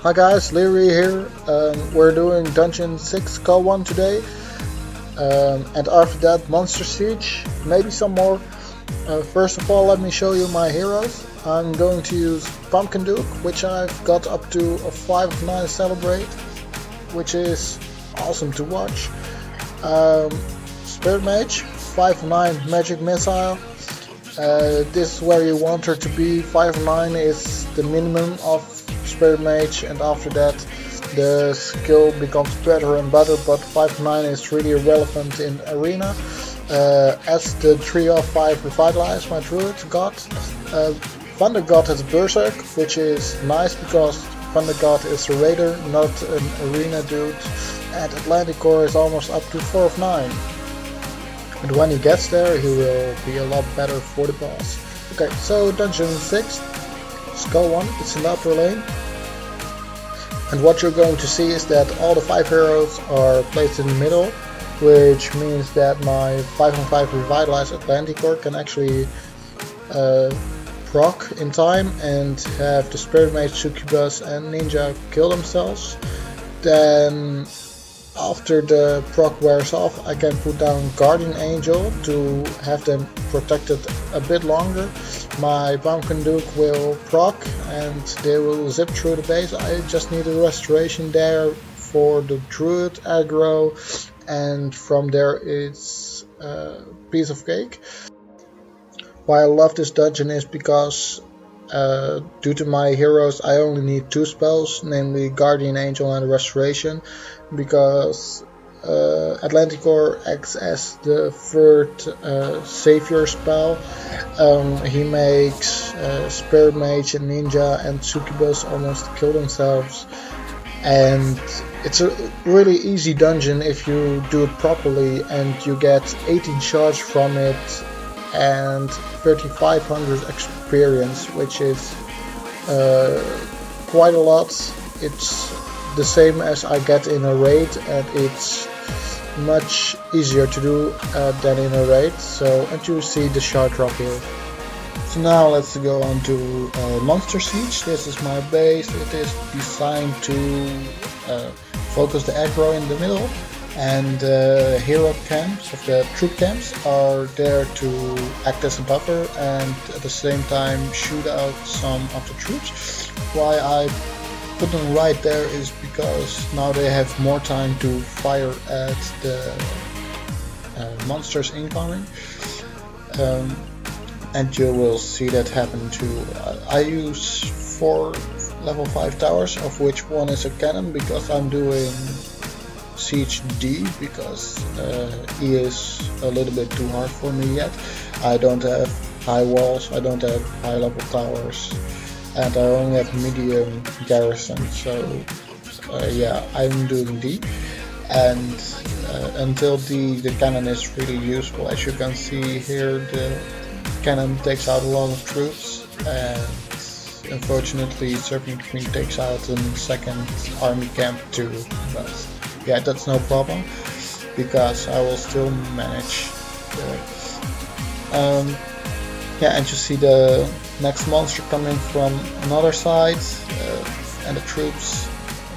Hi guys, Leary here. We're doing Dungeon 6 Go1 today, and after that Monster Siege, maybe some more. First of all, let me show you my heroes. I'm going to use Pumpkin Duke, which I've got up to a 5 of 9 Celebrate, which is awesome to watch. Spirit Mage, 5 of 9 Magic Missile. This is where you want her to be. 5 of 9 is the minimum of Spirit Mage, and after that the skill becomes better and better, but 5 of 9 is really relevant in Arena. As the 3 of 5 Revitalize, my Druid God. Thunder God has Berserk, which is nice because Thunder God is a raider, not an arena dude, and Atlantic Core is almost up to 4 of 9. And when he gets there, he will be a lot better for the boss. Okay, so Dungeon 6, Skull 1, it's in the upper lane. And what you're going to see is that all the 5 heroes are placed in the middle, which means that my 5 on 5 Revitalize Atlantic Core can actually proc in time and have the Spirit Mage, Succubus and Ninja kill themselves. Then after the proc wears off, I can put down Guardian Angel to have them protected a bit longer. My Pumpkin Duke will proc and they will zip through the base. I just need a restoration there for the Druid aggro, and from there it's a piece of cake. Why I love this dungeon is because due to my heroes I only need 2 spells, namely Guardian Angel and Restoration, because Atlantic Core acts as the third savior spell. He makes Spirit Mage and Ninja and Succubus almost kill themselves, and it's a really easy dungeon if you do it properly, and you get 18 charge from it and 3500 experience, which is quite a lot. It's the same as I get in a raid, and it's much easier to do than in a raid. So, and you see the shard drop here. So now let's go on to Monster Siege. This is my base. It is designed to focus the aggro in the middle, and hero camps of the troop camps are there to act as a buffer and at the same time shoot out some of the troops. Why I put them right there is because now they have more time to fire at the monsters incoming, and you will see that happen too. I use 4 level 5 towers, of which one is a cannon because I'm doing Siege D, because E is a little bit too hard for me yet. I don't have high walls, I don't have high level towers, and I only have medium garrison, so yeah, I'm doing D. And until the cannon is really useful, as you can see here, the cannon takes out a lot of troops, and unfortunately Serpent Queen takes out a second army camp too, but yeah, that's no problem because I will still manage. Yeah, and you see the next monster coming from another side, and the troops,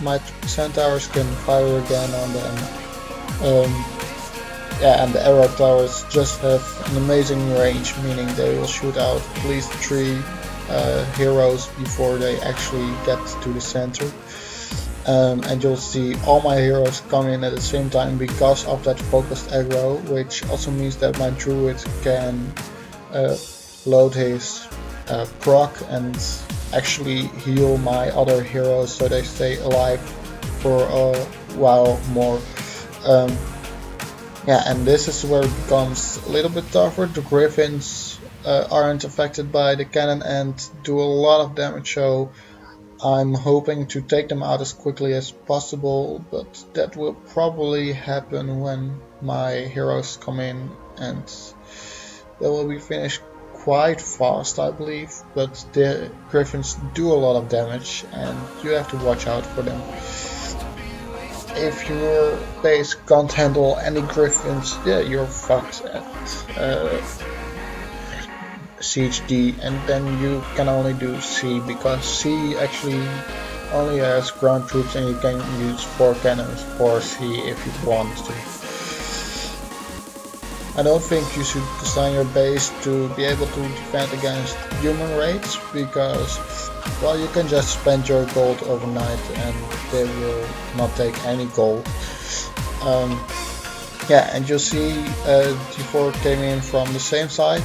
my centaurs can fire again on them. Yeah, and the arrow towers just have an amazing range, meaning they will shoot out at least 3 heroes before they actually get to the center. And you'll see all my heroes come in at the same time because of that focused aggro, which also means that my Druid can load his proc and actually heal my other heroes so they stay alive for a while more. Yeah, and this is where it becomes a little bit tougher. The Griffins aren't affected by the cannon and do a lot of damage, so I'm hoping to take them out as quickly as possible, but that will probably happen when my heroes come in, and they will be finished quite fast, I believe. But the Griffins do a lot of damage and you have to watch out for them. If your base can't handle any Griffins, yeah, you're fucked at Siege D, and then you can only do C, because C actually only has ground troops, and you can use 4 cannons or 3 if you want to. I don't think you should design your base to be able to defend against human raids, because, well, you can just spend your gold overnight and they will not take any gold. Yeah, and you'll see D4 came in from the same side,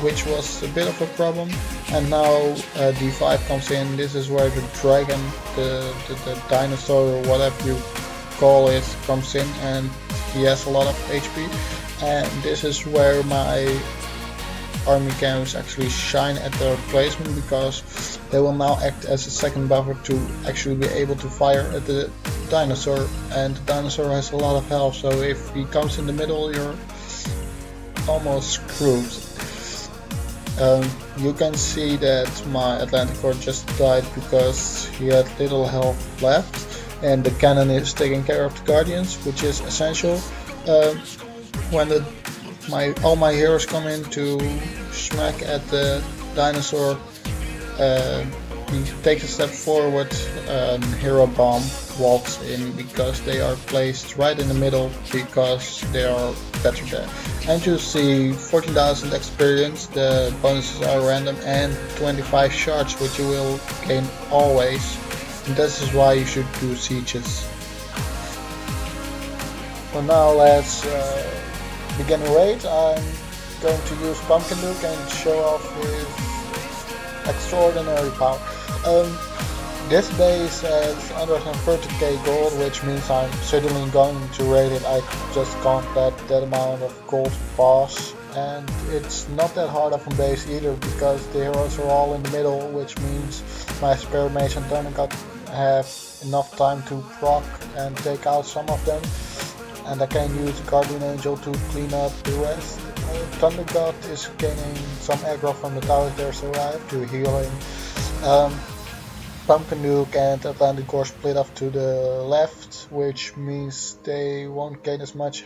which was a bit of a problem, and now D5 comes in. This is where the dragon, the dinosaur or whatever you call it, comes in, and he has a lot of HP, and this is where my army camps actually shine at their placement, because they will now act as a second buffer to actually be able to fire at the dinosaur, and the dinosaur has a lot of health, so if he comes in the middle you're almost screwed. You can see that my Atlantic Core just died because he had little health left, and the cannon is taking care of the guardians, which is essential. When all my heroes come in to smack at the dinosaur, he takes a step forward, hero bomb walks in, because they are placed right in the middle, because they are better there. And you see 14,000 experience, the bonuses are random, and 25 shards, which you will gain always. And this is why you should do sieges. So now let's begin a raid. I'm going to use Pumpkin Duke and show off his extraordinary power. This base has 130k gold, which means I'm certainly going to raid it. I just can't let that amount of gold pass, and it's not that hard of a base either, because the heroes are all in the middle, which means my Spirit Mage and Thunder God have enough time to proc and take out some of them, and I can use Guardian Angel to clean up the rest. Thunder God is gaining some aggro from the towers there, so I have to heal him. Pumpkin Duke and Atlantic Core split off to the left, which means they won't gain as much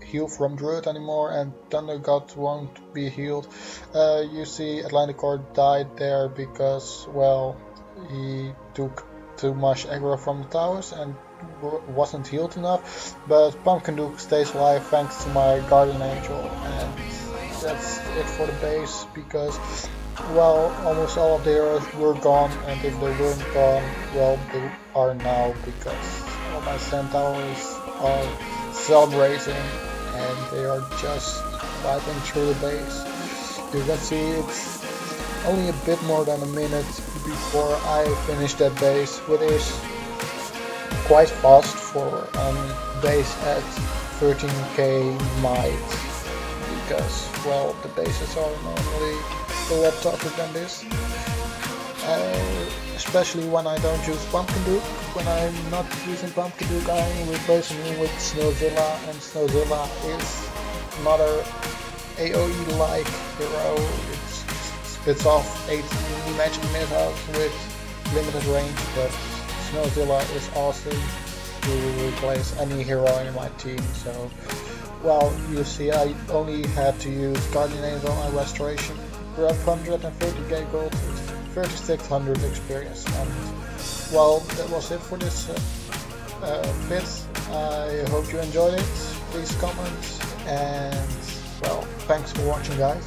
heal from Druid anymore, and Thunder God won't be healed. You see Atlantic Core died there because, well, he took too much aggro from the towers and wasn't healed enough, but Pumpkin Duke stays alive thanks to my Guardian Angel, and that's it for the base, because, well, almost all of the heroes were gone, and if they weren't gone, well, they are now, because all my centaurs are celebrating and they are just wiping through the base. You can see it's only a bit more than a minute before I finish that base, which is quite fast for base at 13k might, because, well, the bases are normally a lot tougher than this, especially when I don't use Pumpkin Duke. When I'm not using Pumpkin Duke, I'm replacing him with Snowzilla, and Snowzilla is another AoE-like hero. It spits off 8 magic missiles with limited range, but Snowzilla is awesome to replace any hero in my team. So, well, you see, I only had to use Guardian Angel and Restoration. Grab 130k gold, 3600 experience, and, well, that was it for this bit. I hope you enjoyed it. Please comment, and, well, thanks for watching, guys.